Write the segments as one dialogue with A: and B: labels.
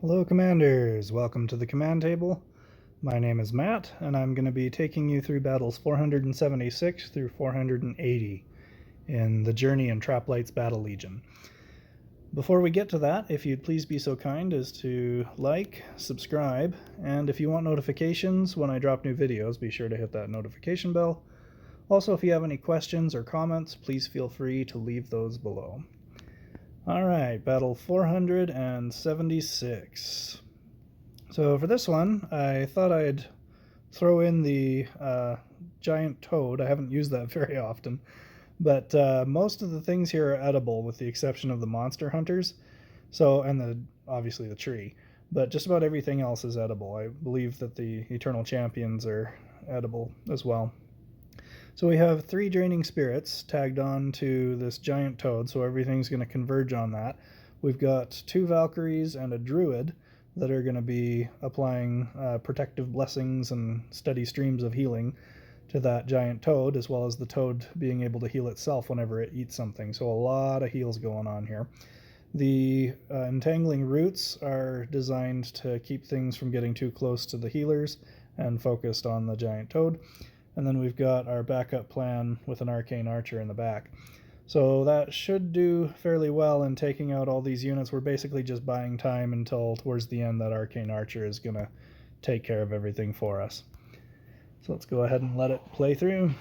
A: Hello Commanders, welcome to the command table. My name is Matt and I'm going to be taking you through battles 476 through 480 in the Journey in Traplight's Battle Legion. Before we get to that, if you'd please be so kind as to like, subscribe, and if you want notifications when I drop new videos, be sure to hit that notification bell. Also, if you have any questions or comments, please feel free to leave those below. Alright, battle 476. So for this one, I thought I'd throw in the giant toad. I haven't used that very often, but most of the things here are edible with the exception of the monster hunters. So, and obviously the tree, but just about everything else is edible. I believe that the eternal champions are edible as well. So we have 3 draining spirits tagged on to this giant toad, so everything's going to converge on that. We've got 2 Valkyries and a druid that are going to be applying protective blessings and steady streams of healing to that giant toad, as well as the toad being able to heal itself whenever it eats something. So a lot of heals going on here. The entangling roots are designed to keep things from getting too close to the healers and focused on the giant toad. And then we've got our backup plan with an arcane archer in the back. So that should do fairly well in taking out all these units. We're basically just buying time until towards the end that arcane archer is going to take care of everything for us. So let's go ahead and let it play through.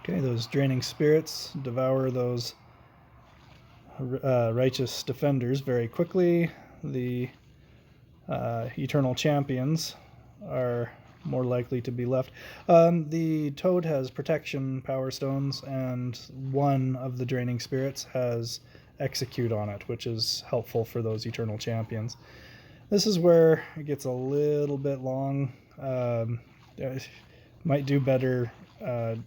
A: Okay, those draining spirits devour those righteous defenders very quickly. The eternal champions are more likely to be left. The toad has protection power stones, and one of the draining spirits has execute on it, which is helpful for those eternal champions. This is where it gets a little bit long. Might do better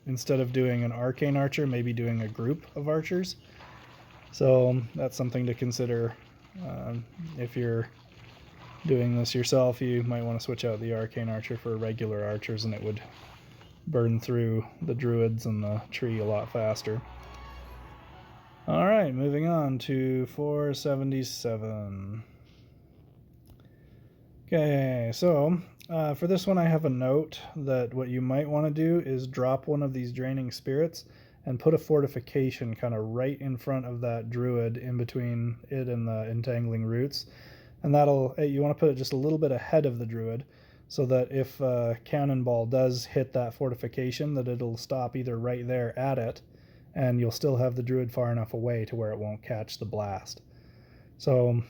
A: instead of doing an arcane archer, maybe doing a group of archers. So that's something to consider. If you're doing this yourself, you might want to switch out the arcane archer for regular archers, and it would burn through the druids and the tree a lot faster. Alright, moving on to 477. Okay, so for this one I have a note that what you might want to do is drop one of these draining spirits and put a fortification kind of right in front of that druid, in between it and the entangling roots. And you want to put it just a little bit ahead of the druid, so that if a cannonball does hit that fortification, that it'll stop either right there at it, and you'll still have the druid far enough away to where it won't catch the blast. So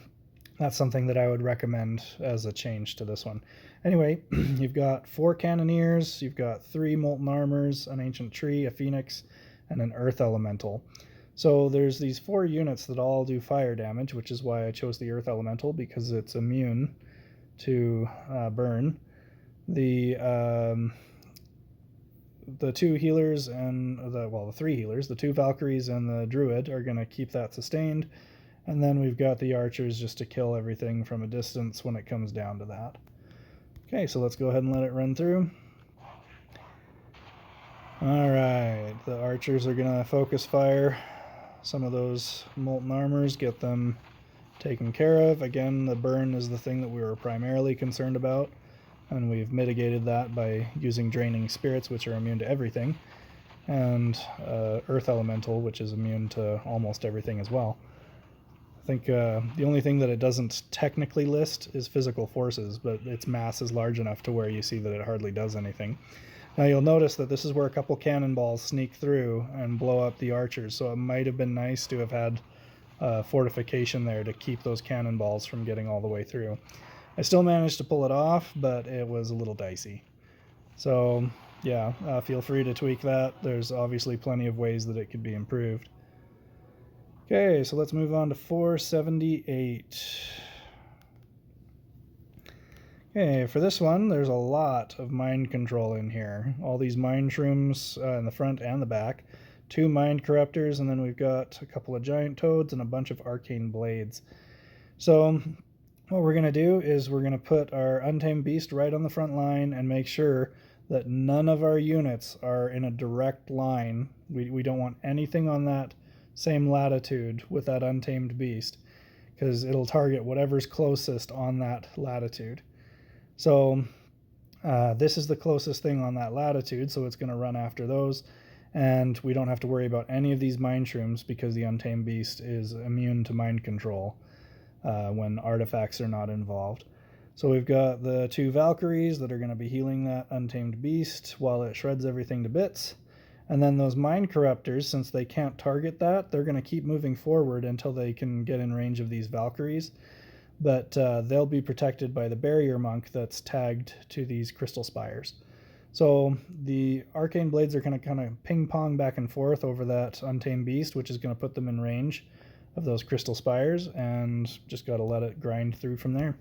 A: that's something that I would recommend as a change to this one. Anyway, you've got 4 cannoneers, you've got 3 molten armors, an ancient tree, a phoenix, and an earth elemental. So there's these 4 units that all do fire damage, which is why I chose the Earth Elemental, because it's immune to burn. The 2 healers and the 3 healers, the 2 Valkyries and the Druid, are going to keep that sustained. And then we've got the archers just to kill everything from a distance when it comes down to that. Okay, so let's go ahead and let it run through. Alright, the archers are going to focus fire some of those molten armors, get them taken care of. Again, the burn is the thing that we were primarily concerned about, and we've mitigated that by using draining spirits, which are immune to everything, and earth elemental, which is immune to almost everything as well. I think the only thing that it doesn't technically list is physical forces, but its mass is large enough to where you see that it hardly does anything. Now you'll notice that this is where a couple cannonballs sneak through and blow up the archers, so it might have been nice to have had fortification there to keep those cannonballs from getting all the way through. I still managed to pull it off, but it was a little dicey. So yeah, feel free to tweak that. There's obviously plenty of ways that it could be improved. Okay, so let's move on to 478. Okay, for this one, there's a lot of mind control in here. All these mind shrooms in the front and the back, 2 mind corruptors, and then we've got a couple of giant toads and a bunch of arcane blades. So what we're going to do is we're going to put our untamed beast right on the front line and make sure that none of our units are in a direct line. We don't want anything on that same latitude with that untamed beast, because it'll target whatever's closest on that latitude. So this is the closest thing on that latitude, so it's going to run after those. And we don't have to worry about any of these mind shrooms because the Untamed Beast is immune to mind control when artifacts are not involved. So we've got the 2 Valkyries that are going to be healing that Untamed Beast while it shreds everything to bits. And then those Mind Corruptors, since they can't target that, they're going to keep moving forward until they can get in range of these Valkyries. But they'll be protected by the Barrier Monk that's tagged to these Crystal Spires. So the Arcane Blades are going to kind of ping-pong back and forth over that Untamed Beast, which is going to put them in range of those Crystal Spires, and just got to let it grind through from there.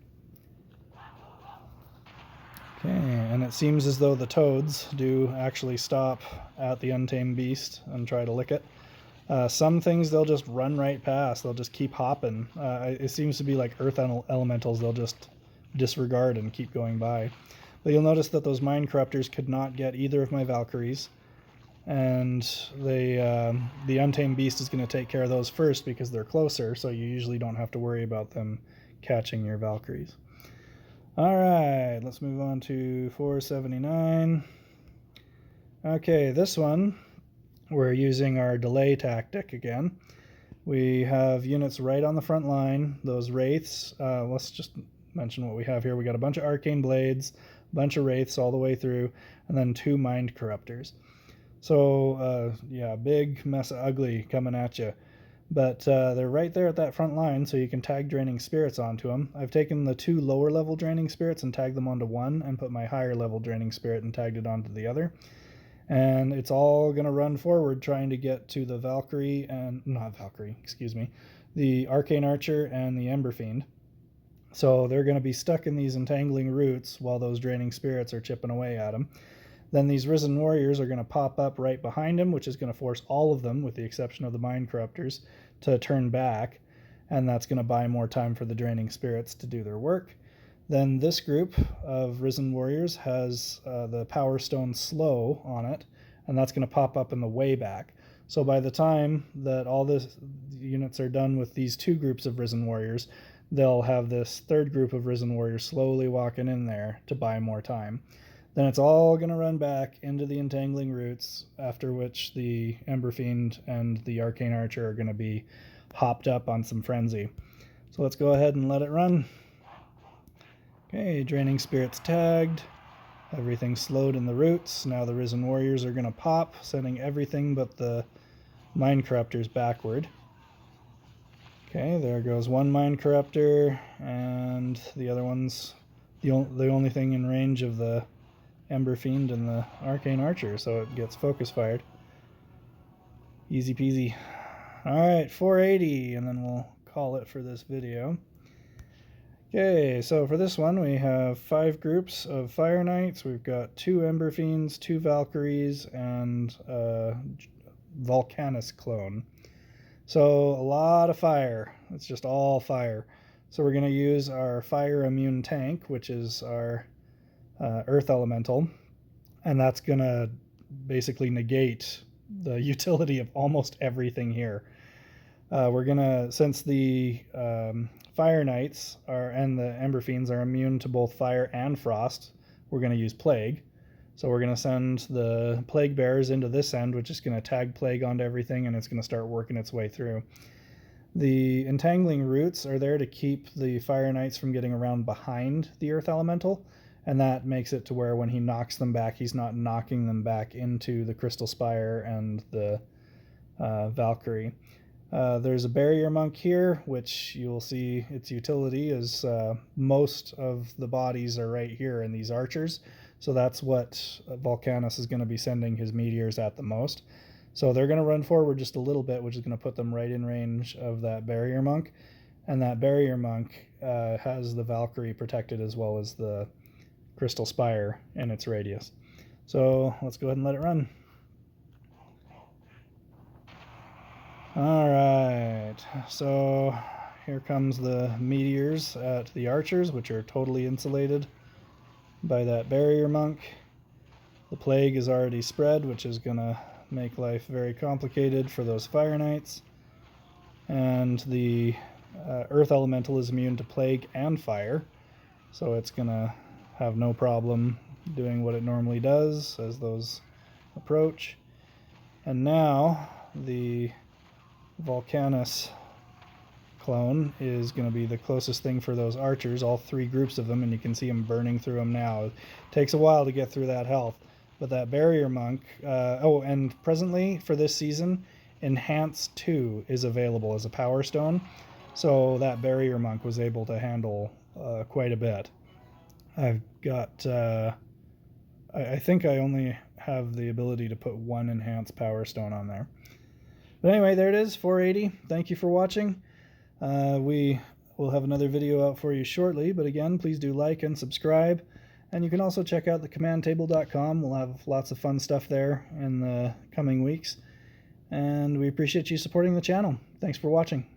A: Okay, and it seems as though the toads do actually stop at the Untamed Beast and try to lick it. Some things they'll just run right past. They'll just keep hopping. It seems to be like earth elementals. They'll just disregard and keep going by. But you'll notice that those Mind Corruptors could not get either of my Valkyries. And the Untamed Beast is going to take care of those first because they're closer, so you usually don't have to worry about them catching your Valkyries. Alright, let's move on to 479. Okay, this one, we're using our delay tactic again. We have units right on the front line, those Wraiths. Let's just mention what we have here. We got a bunch of Arcane Blades, a bunch of Wraiths all the way through, and then 2 Mind Corruptors. So, yeah, big mess of ugly coming at you. But they're right there at that front line, so you can tag Draining Spirits onto them. I've taken the 2 lower level Draining Spirits and tagged them onto one, and put my higher level Draining Spirit and tagged it onto the other. And it's all going to run forward trying to get to the Valkyrie and... not Valkyrie, excuse me. The Arcane Archer and the Ember Fiend. So they're going to be stuck in these entangling roots while those Draining Spirits are chipping away at them. Then these Risen Warriors are going to pop up right behind him, which is going to force all of them, with the exception of the Mind Corruptors, to turn back. And that's going to buy more time for the Draining Spirits to do their work. Then this group of Risen Warriors has the Power Stone Slow on it, and that's going to pop up in the way back. So by the time that all the units are done with these 2 groups of Risen Warriors, they'll have this 3rd group of Risen Warriors slowly walking in there to buy more time. Then it's all going to run back into the entangling roots, after which the Ember Fiend and the Arcane Archer are going to be hopped up on some frenzy. So let's go ahead and let it run. Okay, Draining Spirits tagged. Everything slowed in the roots. Now the Risen Warriors are going to pop, sending everything but the Mind Corruptors backward. Okay, there goes one Mind Corruptor, and the other one's the only thing in range of the Ember Fiend and the Arcane Archer, so it gets focus fired. Easy peasy. Alright, 480, and then we'll call it for this video. Okay, so for this one we have 5 groups of Fire Knights. We've got 2 Ember Fiends, 2 Valkyries, and a Volcanus clone. So a lot of fire. It's just all fire. So we're going to use our Fire Immune Tank, which is our Earth Elemental, and that's going to basically negate the utility of almost everything here. We're going to, since the Fire Knights and the Ember Fiends are immune to both fire and frost, we're going to use Plague. So we're going to send the Plague Bearers into this end, which is going to tag Plague onto everything, and it's going to start working its way through. The Entangling Roots are there to keep the Fire Knights from getting around behind the Earth Elemental, and that makes it to where when he knocks them back, he's not knocking them back into the Crystal Spire and the Valkyrie. There's a Barrier Monk here, which you'll see its utility is most of the bodies are right here in these archers. So that's what Volcanus is going to be sending his meteors at the most. So they're going to run forward just a little bit, which is going to put them right in range of that Barrier Monk. And that Barrier Monk has the Valkyrie protected as well as the Crystal Spire in its radius. So let's go ahead and let it run. Alright, so here comes the meteors at the archers, which are totally insulated by that Barrier Monk. The Plague is already spread, which is going to make life very complicated for those Fire Knights. And the Earth Elemental is immune to Plague and Fire, so it's going to have no problem doing what it normally does as those approach. And now the Volcanus clone is going to be the closest thing for those archers, all 3 groups of them, and you can see them burning through them now. It takes a while to get through that health, but that barrier monk, and presently for this season, Enhance 2 is available as a power stone, so that barrier monk was able to handle quite a bit. I've got, I think I only have the ability to put 1 enhanced power stone on there. But anyway, there it is, 480. Thank you for watching. We will have another video out for you shortly, but again, please do like and subscribe. And you can also check out thecommandtable.com. We'll have lots of fun stuff there in the coming weeks. And we appreciate you supporting the channel. Thanks for watching.